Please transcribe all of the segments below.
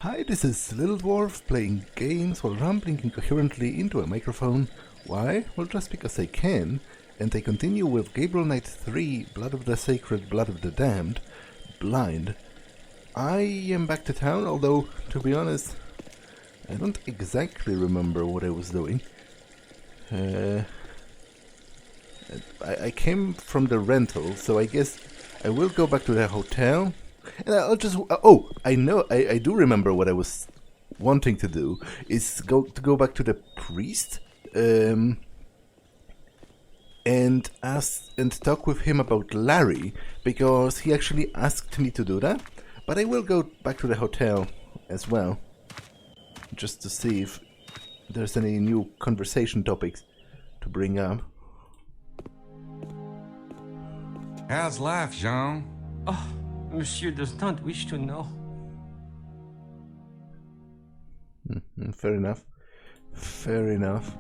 Hi, this is Little Dwarf playing games while rambling incoherently into a microphone. Why? Well, just because I can, and I continue with Gabriel Knight 3, Blood of the Sacred, Blood of the Damned, Blind. I am back to town, although, to be honest, I don't exactly remember what I was doing. I came from the rental, so I guess I will go back to the hotel. And I'll just... Oh, I know, I do remember what I was wanting to do, is go back to the priest, and talk with him about Larry, because he actually asked me to do that. But I will go back to the hotel as well, just to see if there's any new conversation topics to bring up. How's life, Jean? Oh, Monsieur does not wish to know. Fair enough. Fair enough.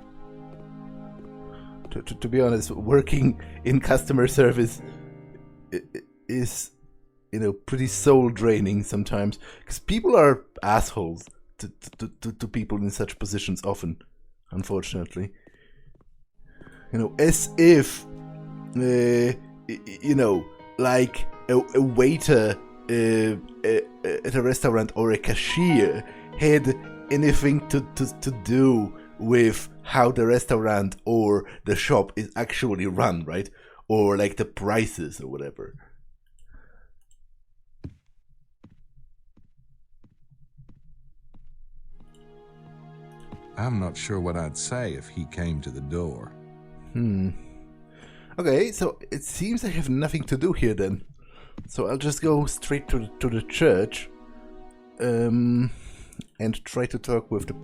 To be honest, working in customer service is, pretty soul draining sometimes, because people are assholes to people in such positions often, unfortunately. As if, like a waiter at a restaurant or a cashier had anything to do with how the restaurant or the shop is actually run, right? Or like the prices or whatever. I'm not sure what I'd say if he came to the door. Okay, so it seems I have nothing to do here then. So I'll just go straight to the church, and try to talk with the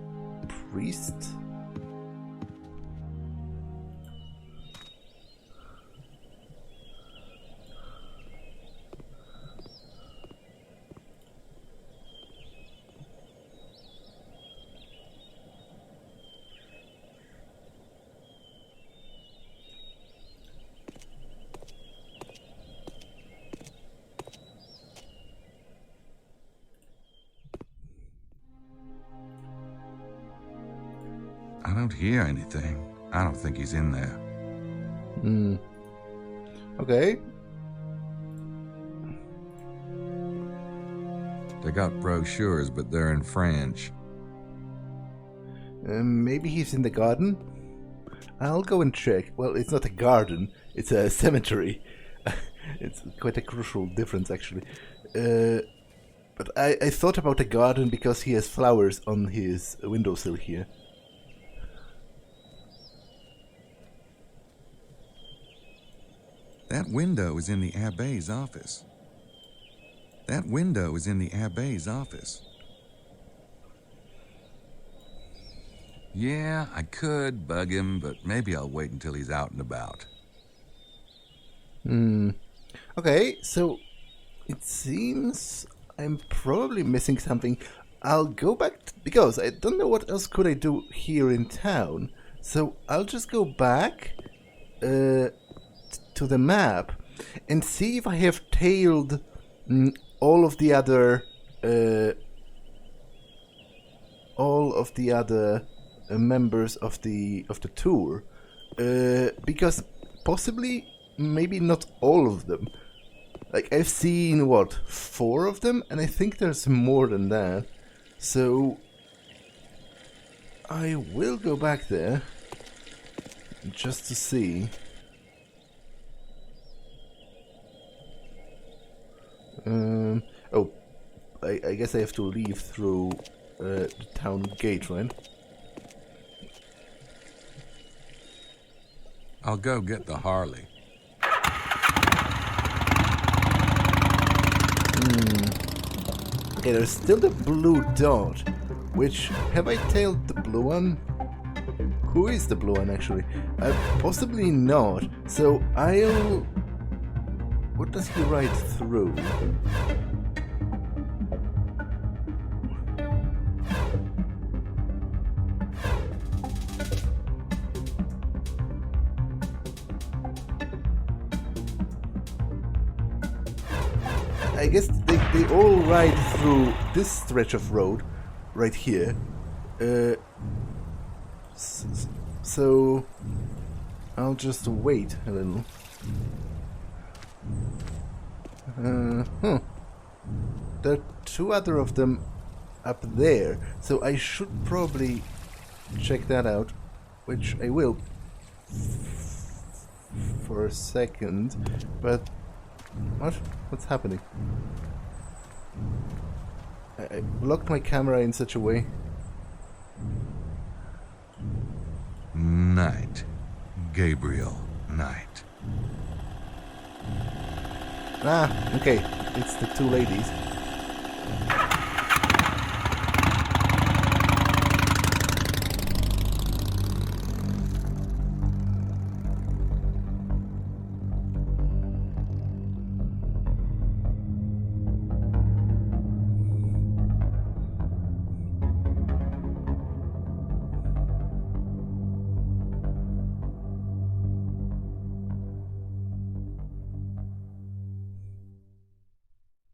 priest. I don't hear anything. I don't think he's in there. Okay. They got brochures, but they're in French. Maybe he's in the garden? I'll go and check. Well, it's not a garden, it's a cemetery. It's quite a crucial difference, actually. But I thought about a garden because he has flowers on his windowsill here. That window is in the Abbe's office. That window is in the Abbe's office. Yeah, I could bug him, but maybe I'll wait until he's out and about. Okay, so it seems I'm probably missing something. I'll go back because I don't know what else could I do here in town. So I'll just go back to the map and see if I have tailed all of the other members of the tour, because possibly maybe not all of them. Like, I've seen 4 of them, and I think there's more than that. So I will go back there just to see. I guess I have to leave through the town gate, right? I'll go get the Harley. Okay, there's still the blue dot. Which, have I tailed the blue one? Who is the blue one, actually? Possibly not. So I'll... What does he ride through? I I guess they all ride through this stretch of road right here. So I'll just wait a little. There are two other of them up there, so I should probably check that out, which I will for a second. But what's happening? I blocked my camera in such a way. Knight. Gabriel Knight. Ah, okay. It's the two ladies.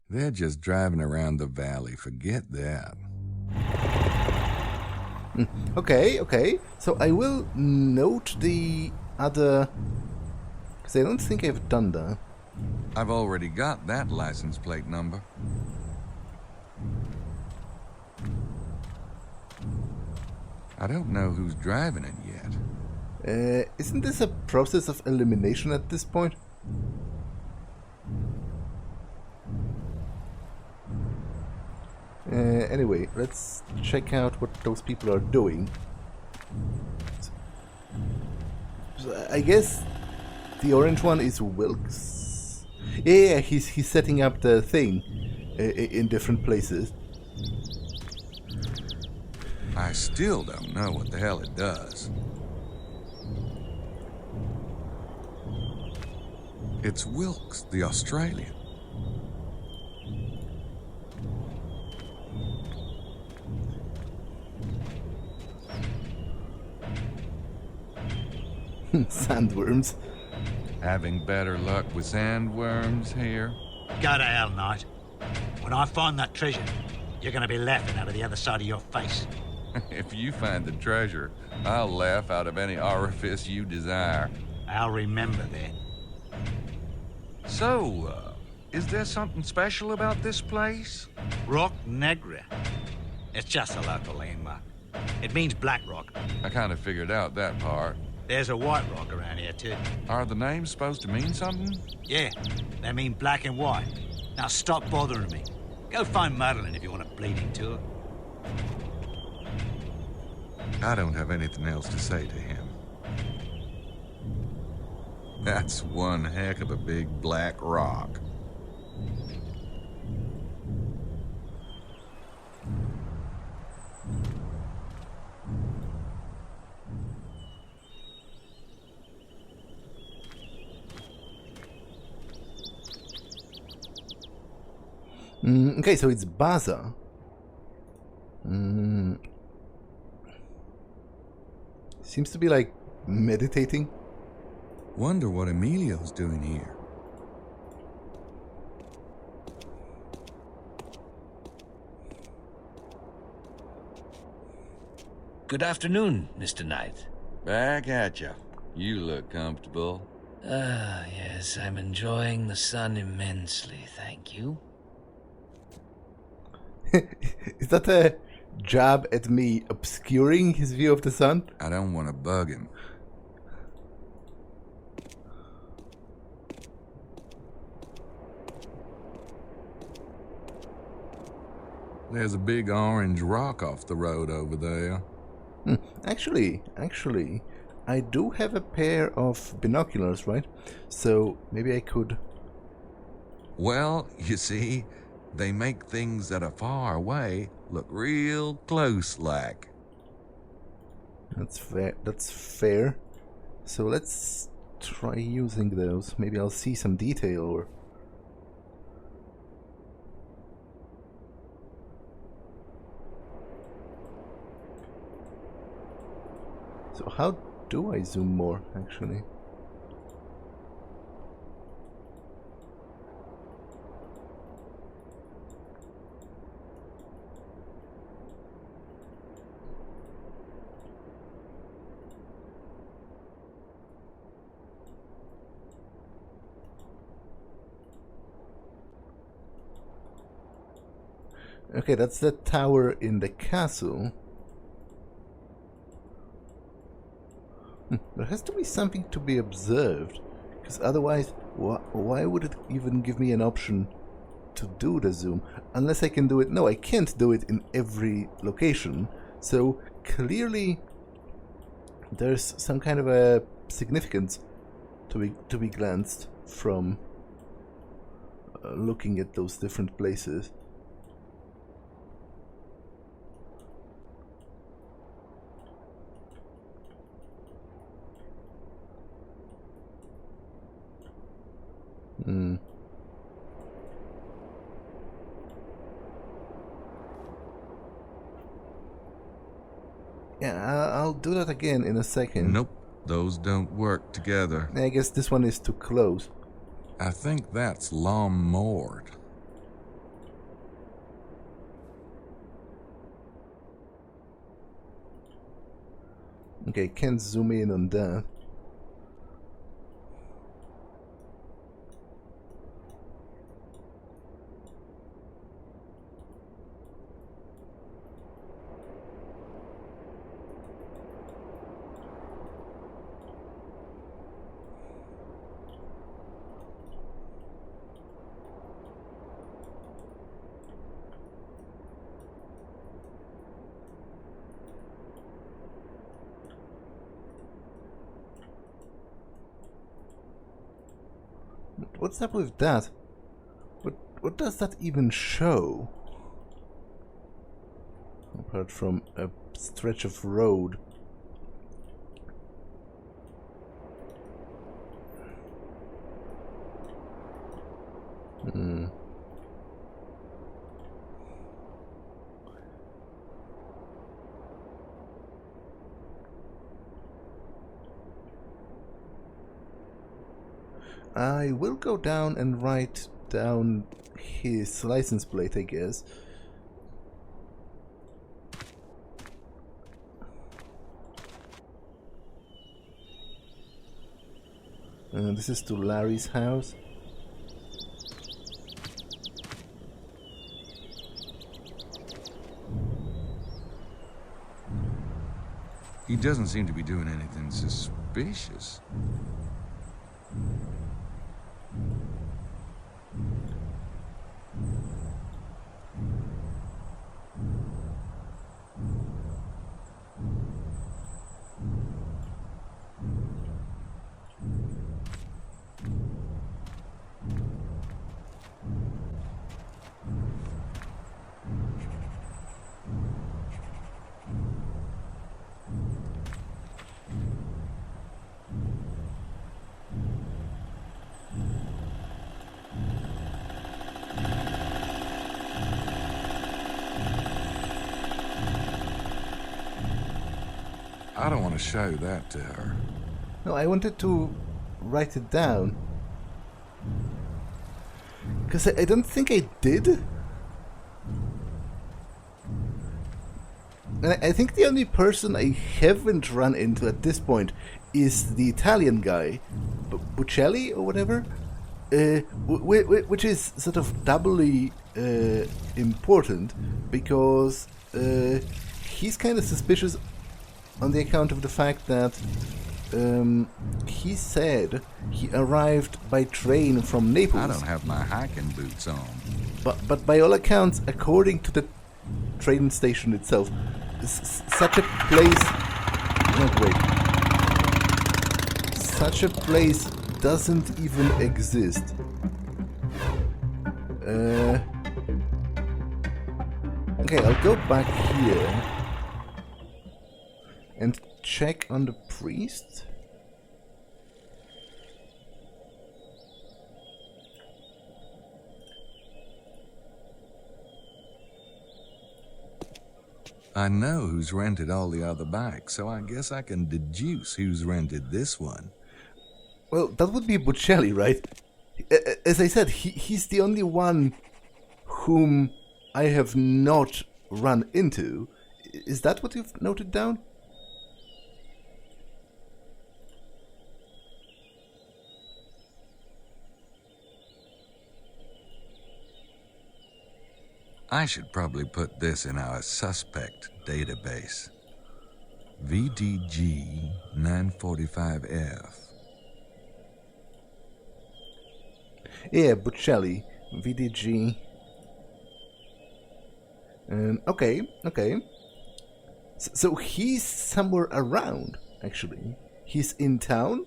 They're just driving around the valley. Forget that. Okay. So I will note the other... because I don't think I've done that. I've already got that license plate number. I don't know who's driving it yet. Isn't this a process of elimination at this point? Anyway, let's check out what those people are doing. So I guess the orange one is Wilkes. Yeah, he's setting up the thing in different places. I still don't know what the hell it does. It's Wilkes, the Australian. Sandworms. Having better luck with sandworms here? Go to hell, Knight. When I find that treasure, you're going to be laughing out of the other side of your face. If you find the treasure, I'll laugh out of any orifice you desire. I'll remember that. So, is there something special about this place? Rock Negra. It's just a local landmark. It means black rock. I kind of figured out that part. There's a white rock around here, too. Are the names supposed to mean something? Yeah, they mean black and white. Now stop bothering me. Go find Madeline if you want a bleeding tour. I don't have anything else to say to him. That's one heck of a big black rock. Okay, so it's Baza. Seems to be like meditating. Wonder what Emilio's doing here. Good afternoon, Mr. Knight. Back at ya. You look comfortable. Ah, yes, I'm enjoying the sun immensely, thank you. Is that a jab at me obscuring his view of the sun? I don't want to bug him. There's a big orange rock off the road over there. Actually, I do have a pair of binoculars, right? So maybe I could... Well, you see, they make things that are far away look real close-like. That's fair. So let's try using those. Maybe I'll see some detail or... So how do I zoom more, actually? Okay, that's the tower in the castle. There has to be something to be observed, because otherwise, why would it even give me an option to do the zoom? Unless I can do it. No, I can't do it in every location. So clearly, there's some kind of a significance to be glanced from looking at those different places. Yeah, I'll do that again in a second. Nope, those don't work together. I guess this one is too close. I think that's L'Homme-Mort. Okay, can't zoom in on that. What's up with that? What does that even show? Apart from a stretch of road. I will go down and write down his license plate, I guess. This is to Larry's house. He doesn't seem to be doing anything suspicious. I don't want to show that to her. No, I wanted to write it down. Because I don't think I did. And I think the only person I haven't run into at this point is the Italian guy, Buccelli or whatever, which is sort of doubly important because he's kind of suspicious on the account of the fact that he said he arrived by train from Naples. I don't have my hiking boots on. But by all accounts, according to the train station itself, such a place... No, wait. Such a place doesn't even exist. Okay, I'll go back here and check on the priest. I know who's rented all the other bikes, so I guess I can deduce who's rented this one. Well, that would be Buccelli, right? As I said, he's the only one whom I have not run into. Is that what you've noted down? I should probably put this in our suspect database. VDG 945F. Yeah, Buccelli, VDG. Okay. So he's somewhere around, actually. He's in town?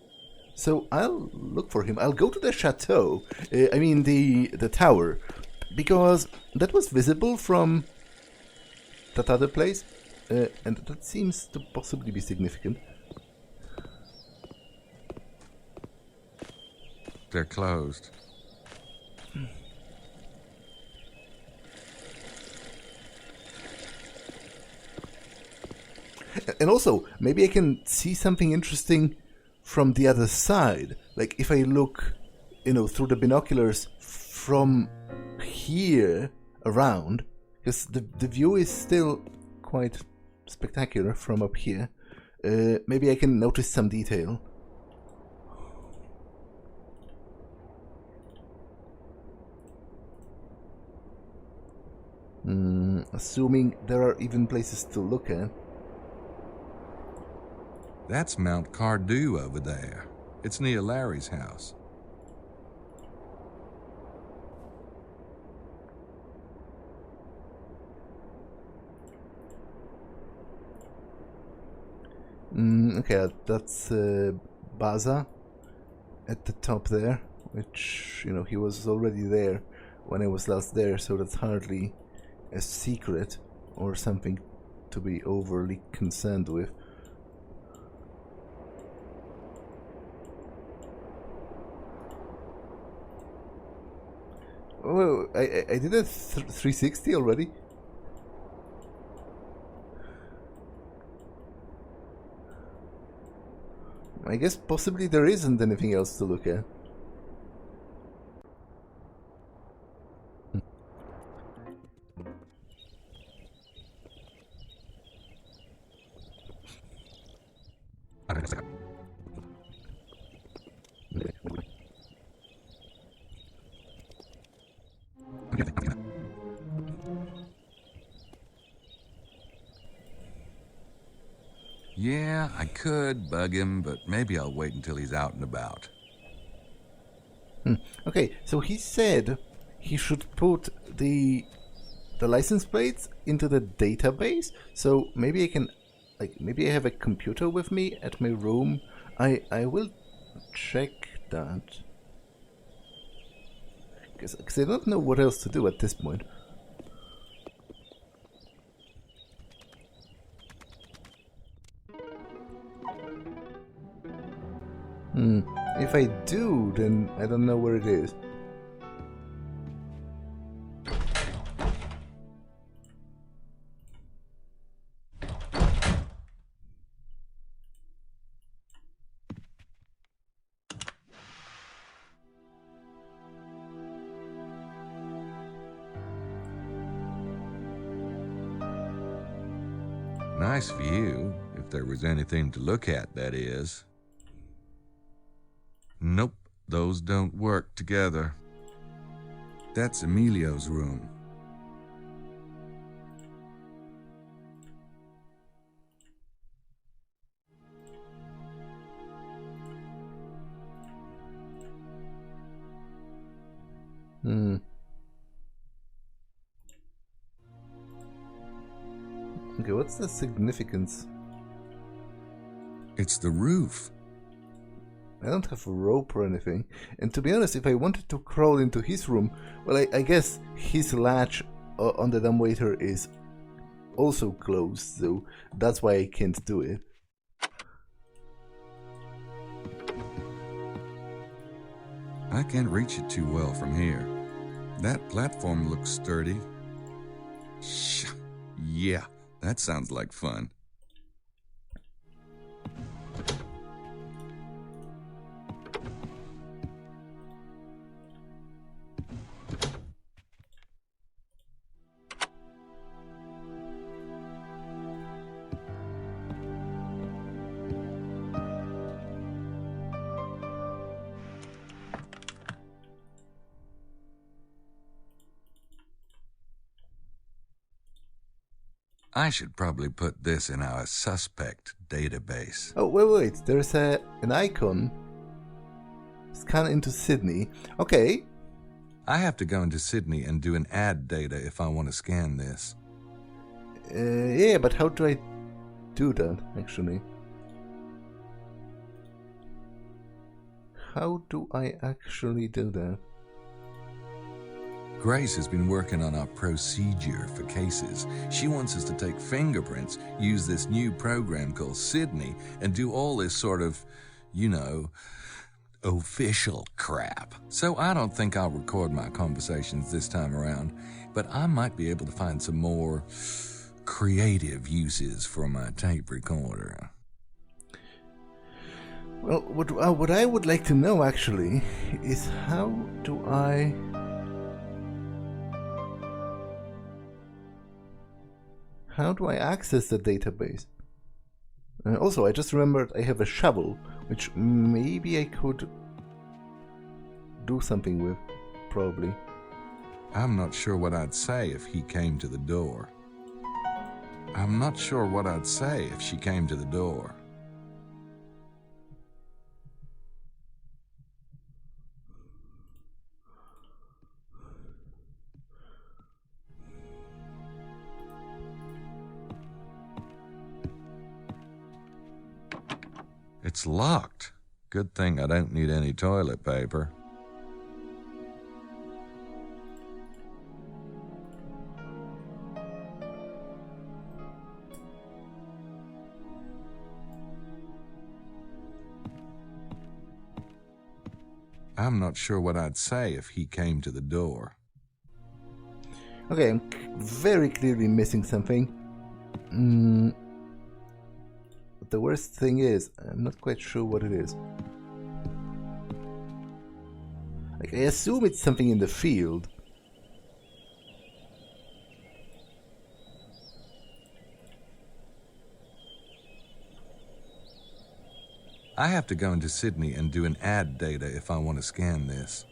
So I'll look for him. I'll go to the chateau, the tower, because that was visible from that other place, and that seems to possibly be significant. They're closed. And also, maybe I can see something interesting from the other side. Like if I look, through the binoculars from here around, because the view is still quite spectacular from up here. Maybe I can notice some detail. Assuming there are even places to look at. That's Mount Cardew over there. It's near Larry's house. Okay, that's Baza at the top there, which, he was already there when I was last there, so that's hardly a secret or something to be overly concerned with. Oh, I did a 360 already? I guess possibly there isn't anything else to look at. Yeah, I could bug him, but maybe I'll wait until he's out and about. Okay, so he said he should put the license plates into the database. So maybe I can, maybe I have a computer with me at my room. I will check that. Because I don't know what else to do at this point. If I do, then I don't know where it is. Nice view, if there was anything to look at, that is. Nope, those don't work together. That's Emilio's room. Okay, what's the significance? It's the roof. I don't have a rope or anything. And to be honest, if I wanted to crawl into his room, well, I guess his latch on the dumbwaiter is also closed, so that's why I can't do it. I can't reach it too well from here. That platform looks sturdy. Yeah, that sounds like fun. I should probably put this in our suspect database. Oh, wait. There's an icon. Scan into Sydney. Okay. I have to go into Sydney and do an ad data if I want to scan this. Yeah, but how do I do that, actually? How do I actually do that? Grace has been working on our procedure for cases. She wants us to take fingerprints, use this new program called Sydney, and do all this sort of, official crap. So I don't think I'll record my conversations this time around, but I might be able to find some more creative uses for my tape recorder. Well, what I would like to know, actually, is how do I access the database? Also, I just remembered I have a shovel, which maybe I could do something with, probably. I'm not sure what I'd say if he came to the door. I'm not sure what I'd say if she came to the door. It's locked. Good thing I don't need any toilet paper. I'm not sure what I'd say if he came to the door. Okay, I'm very clearly missing something. But the worst thing is, I'm not quite sure what it is. Like, I assume it's something in the field. I have to go into Sydney and do an ad data if I want to scan this.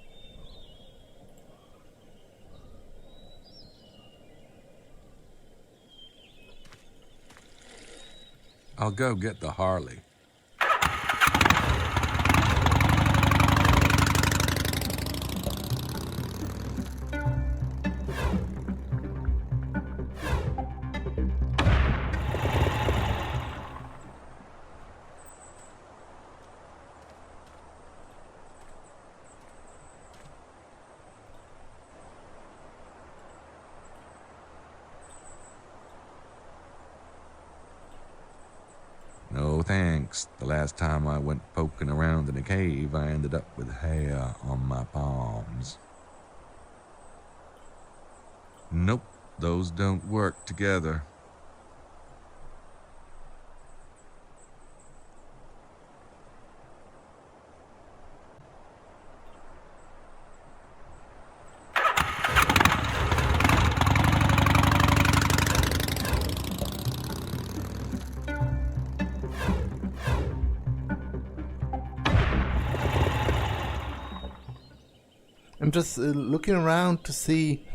I'll go get the Harley. No thanks. The last time I went poking around in a cave, I ended up with hair on my palms. Nope, those don't work together. I'm just looking around to see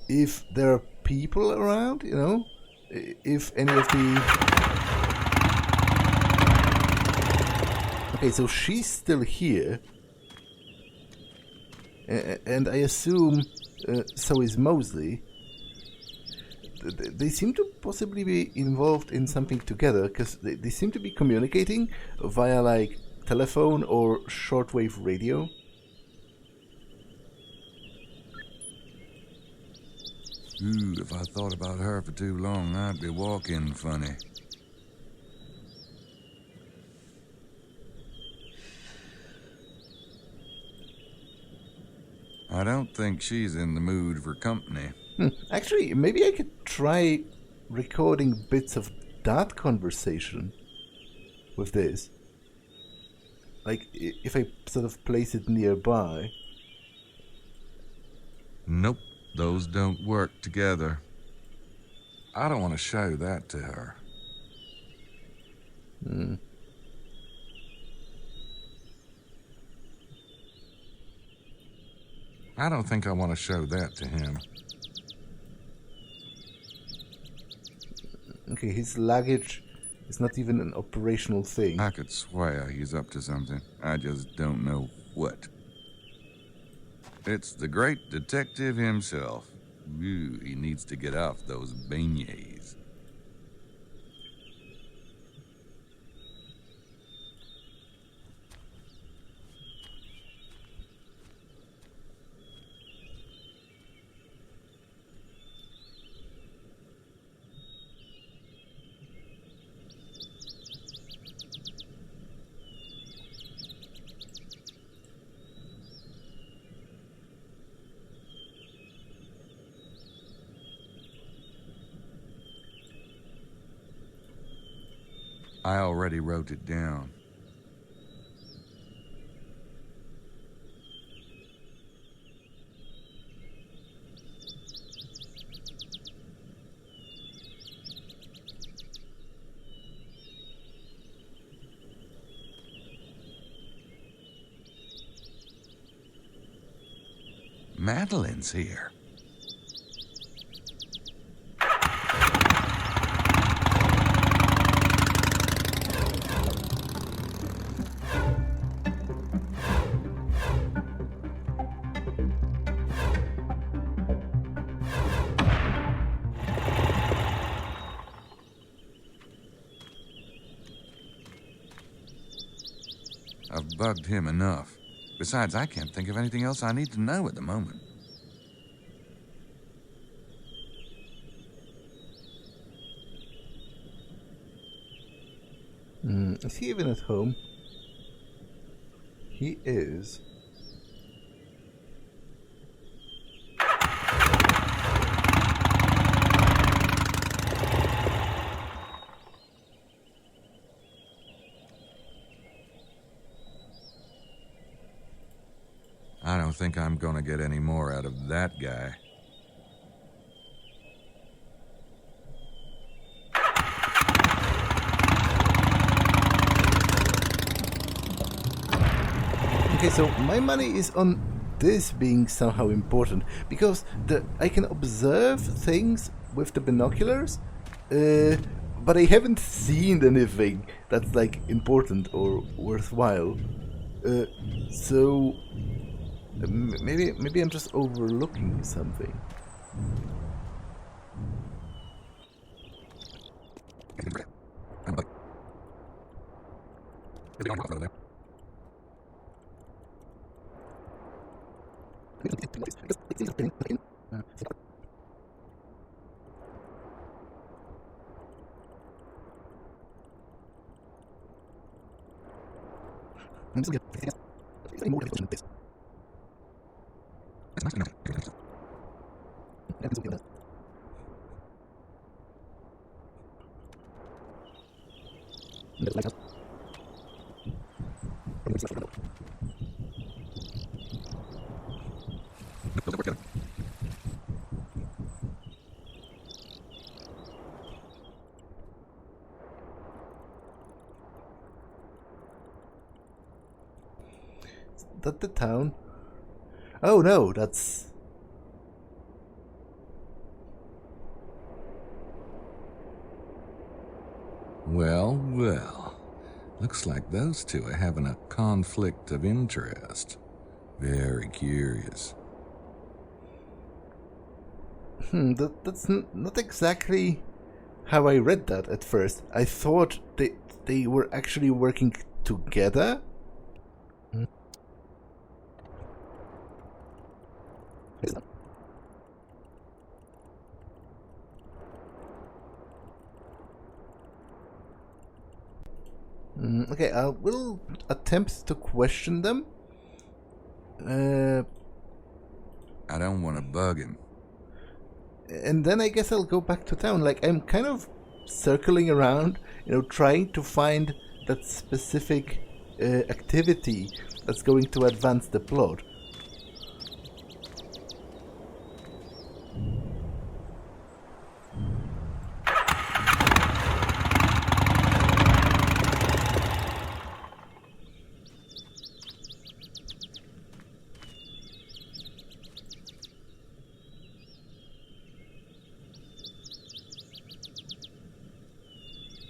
if there are people around, if any of the... Okay, so she's still here. And I assume so is Mosley. They seem to possibly be involved in something together, because they seem to be communicating via, like, telephone or shortwave radio. Ooh, if I thought about her for too long, I'd be walking funny. I don't think she's in the mood for company. Actually, maybe I could try recording bits of that conversation with this. Like, if I sort of place it nearby. Nope. Those don't work together. I don't want to show that to her. I don't think I want to show that to him. Okay, his luggage is not even an operational thing. I could swear he's up to something. I just don't know what. It's the great detective himself. Ooh, he needs to get off those beignets. I already wrote it down. Madeline's here. I've bugged him enough. Besides, I can't think of anything else I need to know at the moment. Is he even at home? He is. I don't think I'm gonna get any more out of that guy. Okay, so my money is on this being somehow important, because I can observe things with the binoculars, but I haven't seen anything that's like important or worthwhile. So maybe I'm just overlooking something. Is that the town? Oh no, that's... Well, well. Looks like those two are having a conflict of interest. Very curious. That's not exactly how I read that at first. I thought they were actually working together. Okay, I will attempt to question them. I don't want to bug him. And then I guess I'll go back to town. Like, I'm kind of circling around, trying to find that specific activity that's going to advance the plot.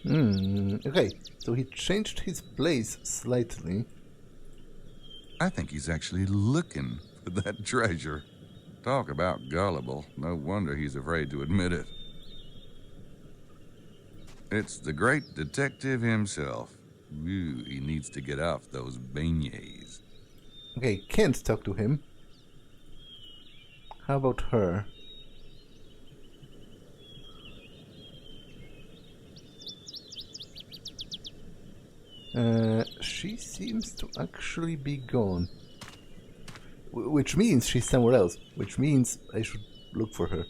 Okay, so he changed his place slightly. I think he's actually looking for that treasure. Talk about gullible. No wonder he's afraid to admit it. It's the great detective himself. Ooh, he needs to get off those beignets. Okay, can't talk to him. How about her? She seems to actually be gone. Which means she's somewhere else. Which means I should look for her.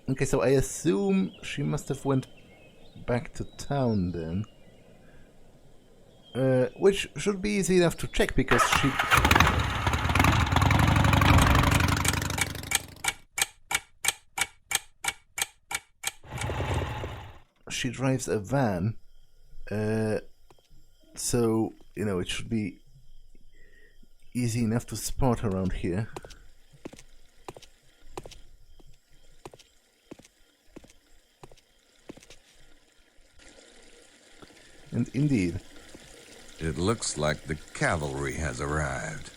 Okay, so I assume she must have went back to town then. Which should be easy enough to check because she drives a van. So, you know, it should be easy enough to spot around here. And indeed. It looks like the cavalry has arrived.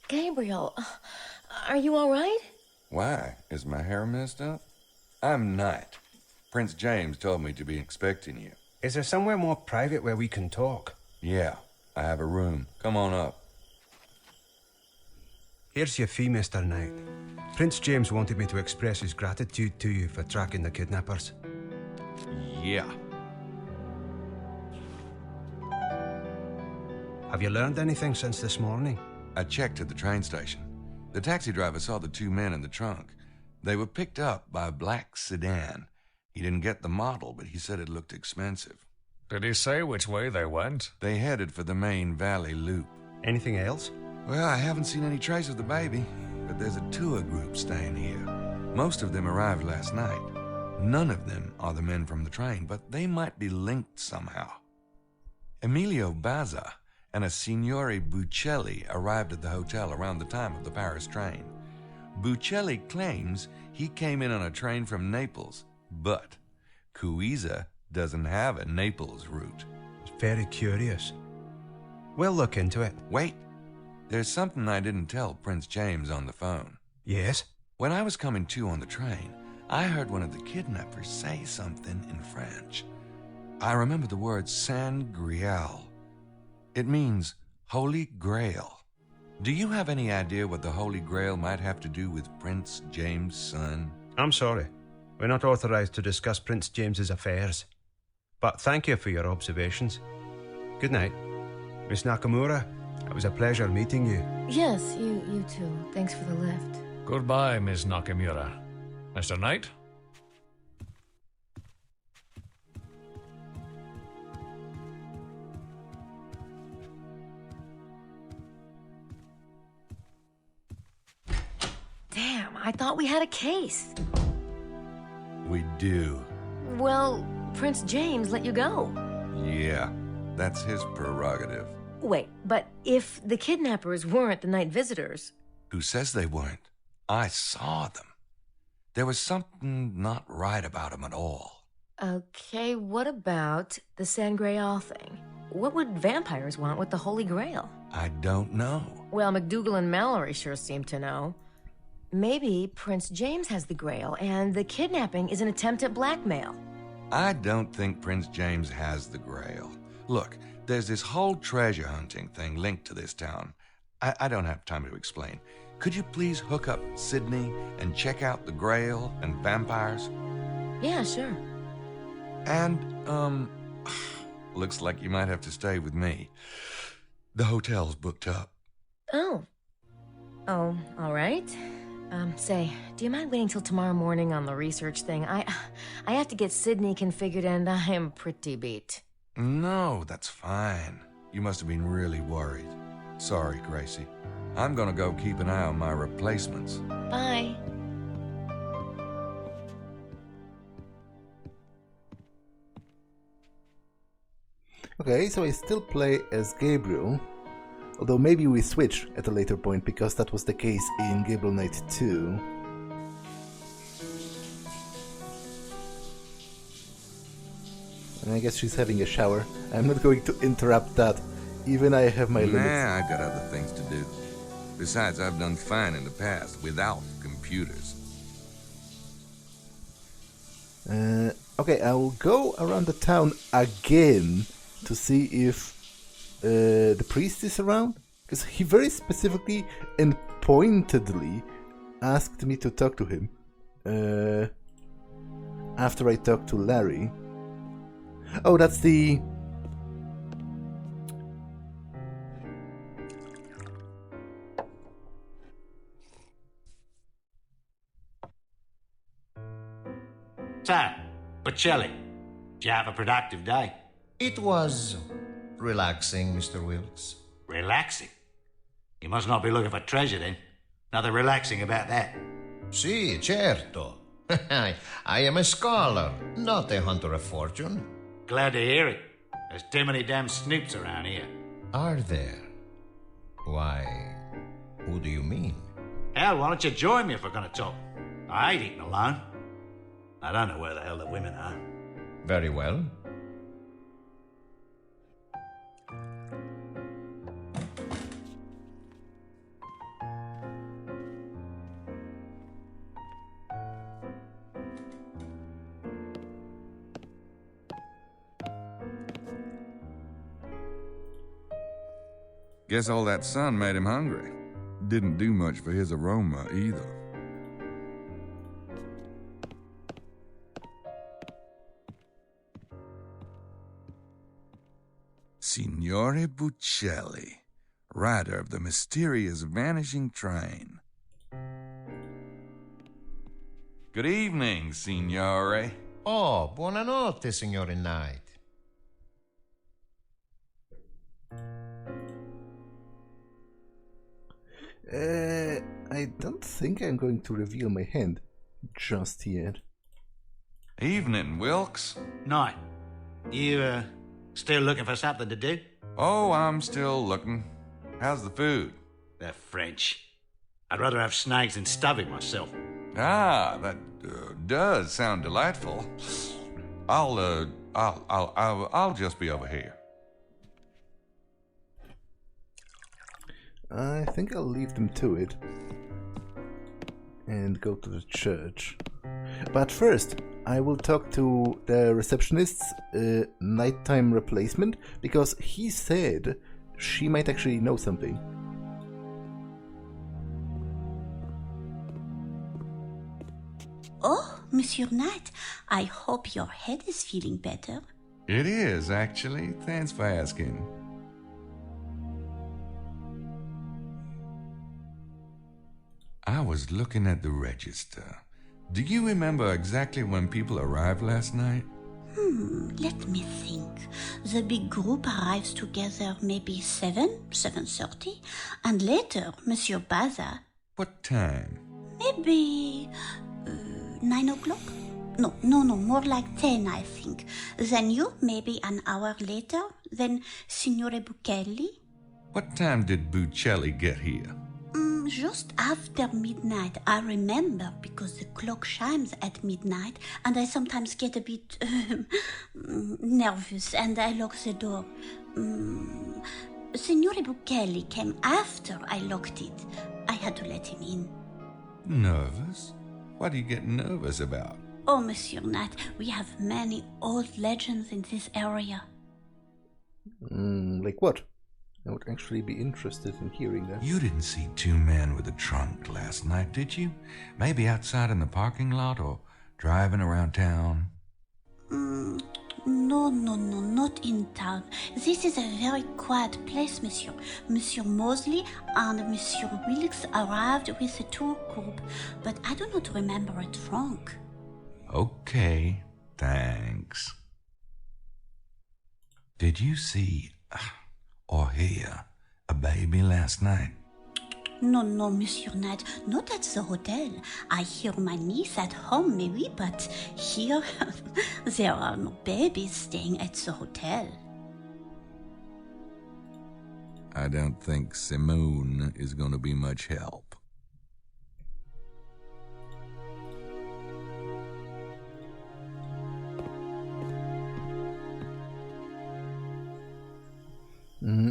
Gabriel, are you all right? Why? Is my hair messed up? I'm Knight. Prince James told me to be expecting you. Is there somewhere more private where we can talk? Yeah, I have a room. Come on up. Here's your fee, Mr. Knight. Prince James wanted me to express his gratitude to you for tracking the kidnappers. Yeah. Have you learned anything since this morning? I checked at the train station. The taxi driver saw the two men in the trunk. They were picked up by a black sedan. He didn't get the model, but he said it looked expensive. Did he say which way they went? They headed for the main valley loop. Anything else? Well, I haven't seen any trace of the baby, but there's a tour group staying here. Most of them arrived last night. None of them are the men from the train, but they might be linked somehow. Emilio Bazza and a Signore Buccelli arrived at the hotel around the time of the Paris train. Buccelli claims he came in on a train from Naples, but Cuiza doesn't have a Naples route. Very curious. We'll look into it. Wait, there's something I didn't tell Prince James on the phone. Yes? When I was coming to on the train, I heard one of the kidnappers say something in French. I remember the word Sangreal. It means Holy Grail. Do you have any idea what the Holy Grail might have to do with Prince James' son? I'm sorry. We're not authorized to discuss Prince James's affairs. But thank you for your observations. Good night. Miss Nakimura, it was a pleasure meeting you. Yes, you too. Thanks for the lift. Goodbye, Miss Nakimura. Mr. Knight? Damn, I thought we had a case. We do. Well, Prince James let you go. Yeah, that's his prerogative. Wait, but if the kidnappers weren't the night visitors... Who says they weren't? I saw them. There was something not right about them at all. Okay, what about the Sangreal thing? What would vampires want with the Holy Grail? I don't know. Well, McDougal and Mallory sure seem to know. Maybe Prince James has the Grail, and the kidnapping is an attempt at blackmail. I don't think Prince James has the Grail. Look, there's this whole treasure hunting thing linked to this town. I don't have time to explain. Could you please hook up Sydney and check out the Grail and vampires? Yeah, sure. And, looks like you might have to stay with me. The hotel's booked up. Oh, all right. Say, do you mind waiting till tomorrow morning on the research thing? I have to get Sydney configured and I am pretty beat. No, that's fine. You must have been really worried. Sorry, Gracie. I'm gonna go keep an eye on my replacements. Bye. Okay, so I still play as Gabriel, although maybe we switch at a later point, because that was the case in Gabriel Knight 2. And I guess she's having a shower. I'm not going to interrupt that. Even I have my limits. Nah, I've got other things to do. Besides, I've done fine in the past without computers. Okay, I will go around the town again to see if the priest is around. Because he very specifically and pointedly asked me to talk to him. After I talked to Larry. Oh, that's the... So, Bocelli, did you have a productive day? It was relaxing, Mr. Wilkes. Relaxing? You must not be looking for treasure then. Nothing relaxing about that. Si, certo. I am a scholar, not a hunter of fortune. Glad to hear it. There's too many damn snoops around here. Are there? Why, who do you mean? Hell, why don't you join me if we're gonna talk? I hate eating alone. I don't know where the hell the women are. Very well. Guess all that sun made him hungry. Didn't do much for his aroma either. Signore Bocelli, rider of the mysterious vanishing train. Good evening, Signore. Oh, buonanotte, Signore Knight. I don't think I'm going to reveal my hand just yet. Evening, Wilkes. Night. You, still looking for something to do? Oh, I'm still looking. How's the food? They're French. I'd rather have snakes than stuffing myself. Ah, that does sound delightful. I'll just be over here. I think I'll leave them to it and go to the church. But first, I will talk to the receptionist's nighttime replacement, because he said she might actually know something. Oh, Monsieur Knight, I hope your head is feeling better. It is, actually. Thanks for asking. I was looking at the register. Do you remember exactly when people arrived last night? Let me think. The big group arrives together maybe 7:30, and later, Monsieur Baza, What time? maybe 9 o'clock? No, more like 10, I think. Then you, maybe an hour later. Then Signore Bocelli. What time did Bocelli get here? Just after midnight, I remember, because the clock chimes at midnight, and I sometimes get a bit nervous, and I lock the door. Signore Bocelli came after I locked it. I had to let him in. Nervous? What do you get nervous about? Oh, Monsieur Knight, we have many old legends in this area. Like what? I would actually be interested in hearing that. You didn't see two men with a trunk last night, did you? Maybe outside in the parking lot or driving around town? No, not in town. This is a very quiet place, Monsieur. Monsieur Mosley and Monsieur Wilkes arrived with a tour group, but I do not remember a trunk. Okay, thanks. Did you see or hear a baby last night? No, Monsieur Knight, not at the hotel. I hear my niece at home, maybe, but here there are no babies staying at the hotel. I don't think Simone is going to be much help.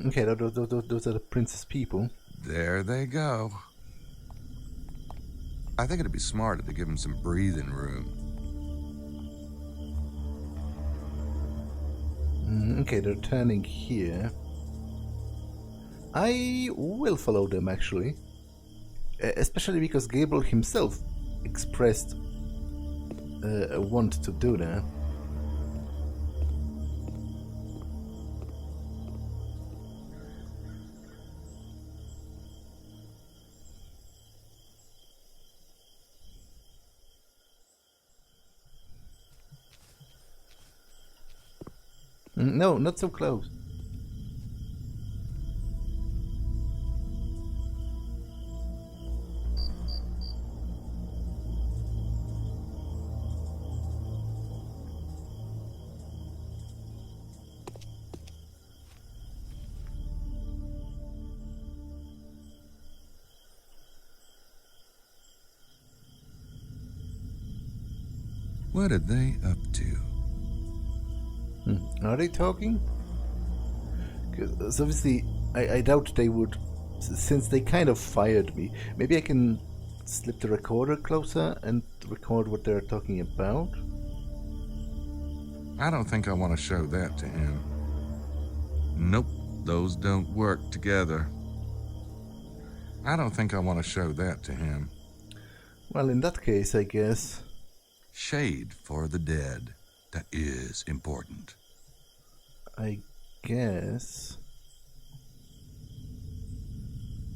Okay, those are the prince's people. There they go. I think it'd be smarter to give him some breathing room. Okay, they're turning here. I will follow them, actually. Especially because Gabriel himself expressed a want to do that. No, not so close. What are they up to? Are they talking? Because obviously, I doubt they would, since they kind of fired me. Maybe I can slip the recorder closer and record what they're talking about? I don't think I want to show that to him. Nope, those don't work together. I don't think I want to show that to him. Well, in that case, I guess... Shade for the dead. That is important. I guess...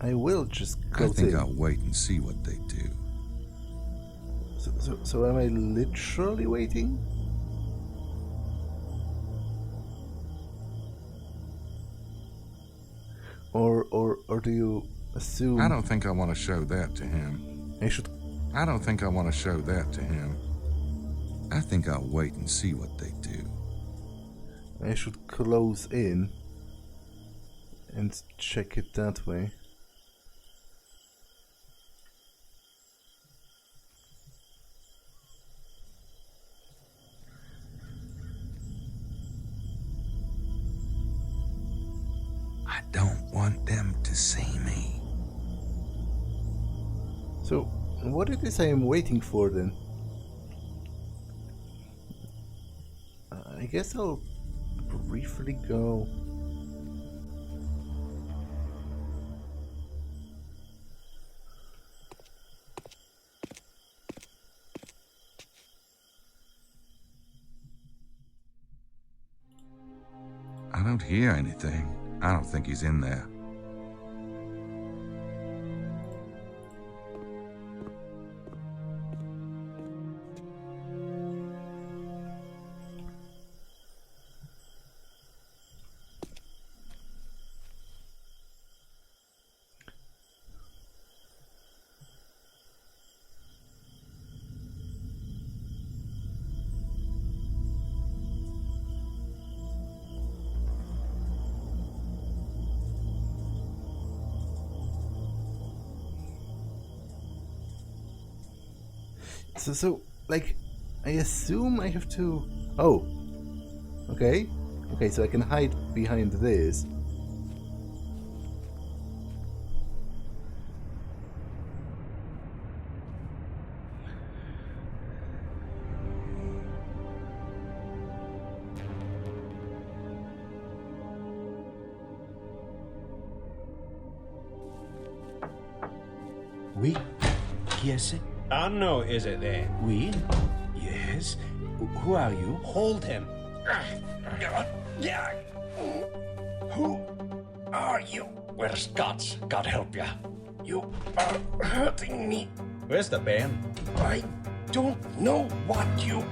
I will just close I think in. I'll wait and see what they do. So am I literally waiting? Or do you assume... I don't think I want to show that to him. I don't think I want to show that to him. I think I'll wait and see what they do. I should close in and check it that way. I don't want them to see me. So, what it is I am waiting for then? I guess I'll briefly go... I don't hear anything. I don't think he's in there. So, like, I assume I have to... Oh. Okay. Okay, so I can hide behind this. Oui? Qui est-ce? Arno, is it then? Oui? Yes? Who are you? Hold him. Who are you? We're Scots, God help ya. You are hurting me. Where's the bairn? I don't know what you...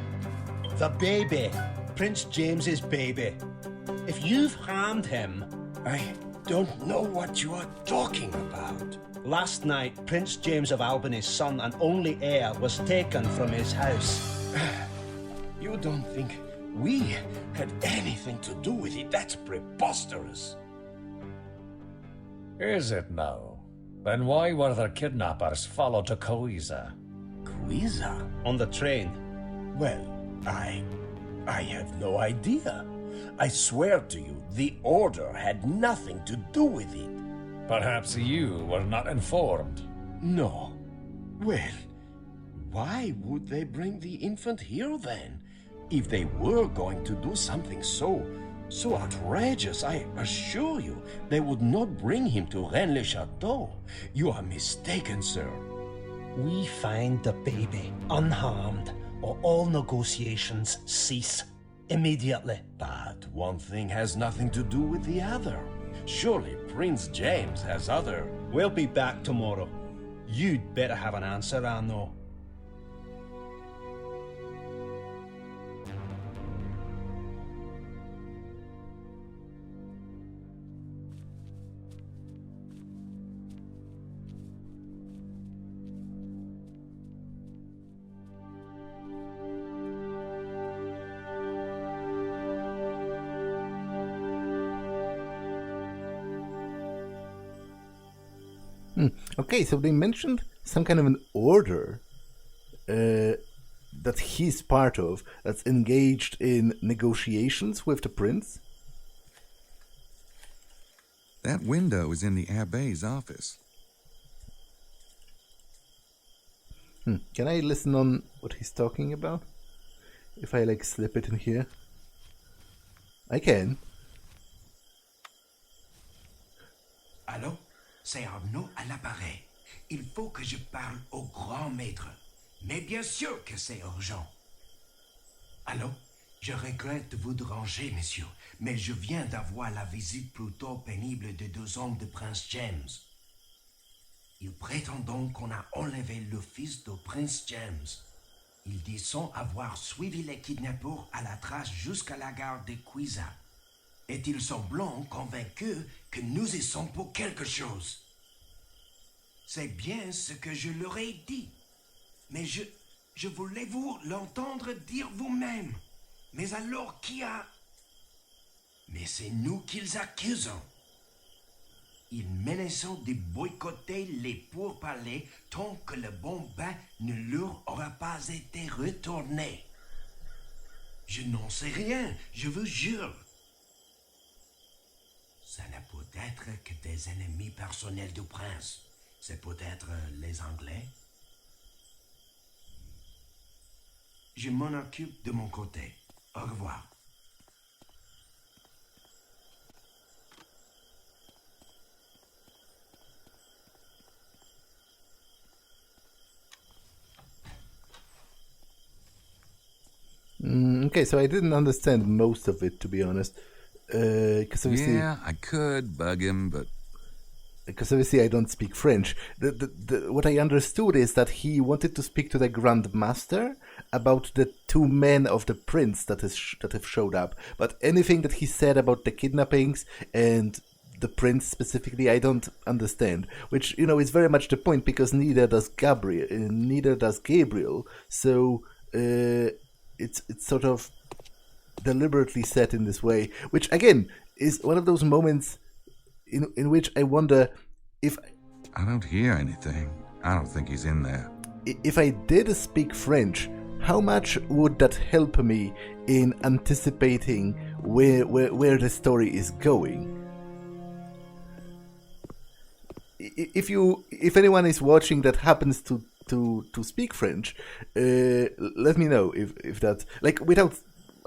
The baby. Prince James's baby. If you've harmed him... I don't know what you are talking about. Last night, Prince James of Albany's son and only heir was taken from his house. You don't think we had anything to do with it? That's preposterous. Is it now? Then why were their kidnappers followed to Coisa? Quiza? On the train. Well, I have no idea. I swear to you, the Order had nothing to do with it. Perhaps you were not informed. No. Well, why would they bring the infant here then? If they were going to do something so outrageous, I assure you, they would not bring him to Rennes-le-Chateau. You are mistaken, sir. We find the baby unharmed, or all negotiations cease immediately. But one thing has nothing to do with the other. Surely Prince James has other... We'll be back tomorrow. You'd better have an answer, Arno. Okay, so they mentioned some kind of an order that he's part of that's engaged in negotiations with the prince. That window is in the Abbe's office. Can I listen on what he's talking about? If I slip it in here? I can. Allô? C'est Arnaud à l'appareil. Il faut que je parle au grand maître. Mais bien sûr que c'est urgent. Allô? Je regrette de vous déranger, monsieur, mais je viens d'avoir la visite plutôt pénible de 2 hommes de Prince James. Ils prétendent donc qu'on a enlevé le fils de Prince James. Ils disent avoir suivi les kidnappeurs à la trace jusqu'à la gare de Quiza. Est-il semblant convaincu que nous y sommes pour quelque chose? C'est bien ce que je leur ai dit. Mais je voulais vous l'entendre dire vous-même. Mais alors qui a... Mais c'est nous qu'ils accusent. Ils menacent de boycotter les pourparlers tant que le bon bain ne leur aura pas été retourné. Je n'en sais rien, je vous jure. Ça ne peut être que des ennemis personnels du prince. C'est peut-être les Anglais. Je m'en occupe de mon côté. Au revoir. Okay, so I didn't understand most of it, to be honest. Yeah, I could bug him, but... Because obviously I don't speak French. What I understood is that he wanted to speak to the Grand Master about the 2 men of the prince that have showed up. But anything that he said about the kidnappings and the prince specifically, I don't understand. Which, is very much the point, because neither does Gabriel. So it's sort of deliberately set in this way, which again is one of those moments in which I wonder if... I don't hear anything. I don't think he's in there. If I did speak French, how much would that help me in anticipating where the story is going? If anyone is watching that happens to speak French, let me know if that... without...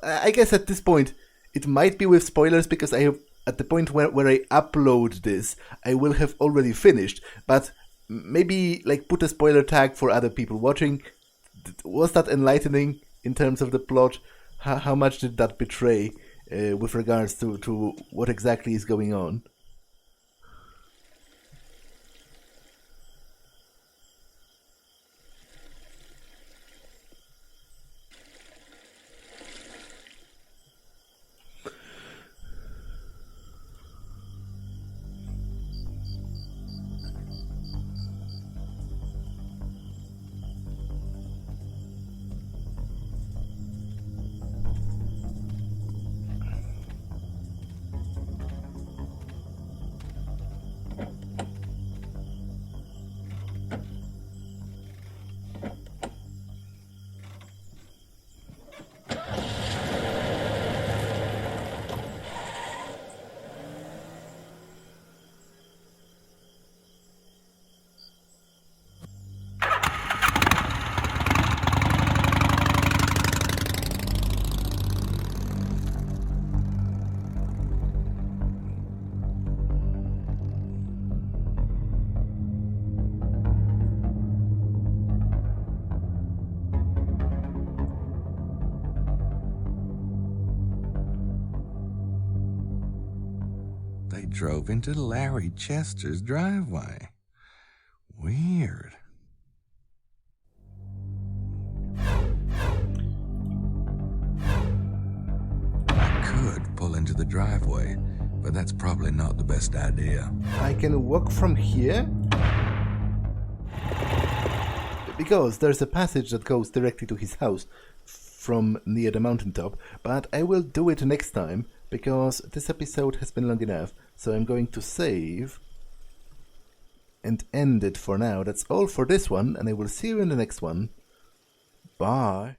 I guess at this point, it might be with spoilers, because I have... At the point where I upload this, I will have already finished, but maybe put a spoiler tag for other people watching. Was that enlightening in terms of the plot? How much did that betray with regards to what exactly is going on? drove into Larry Chester's driveway. Weird. I could pull into the driveway, but that's probably not the best idea. I can walk from here? Because there's a passage that goes directly to his house from near the mountaintop, but I will do it next time, because this episode has been long enough, so I'm going to save and end it for now. That's all for this one, and I will see you in the next one. Bye.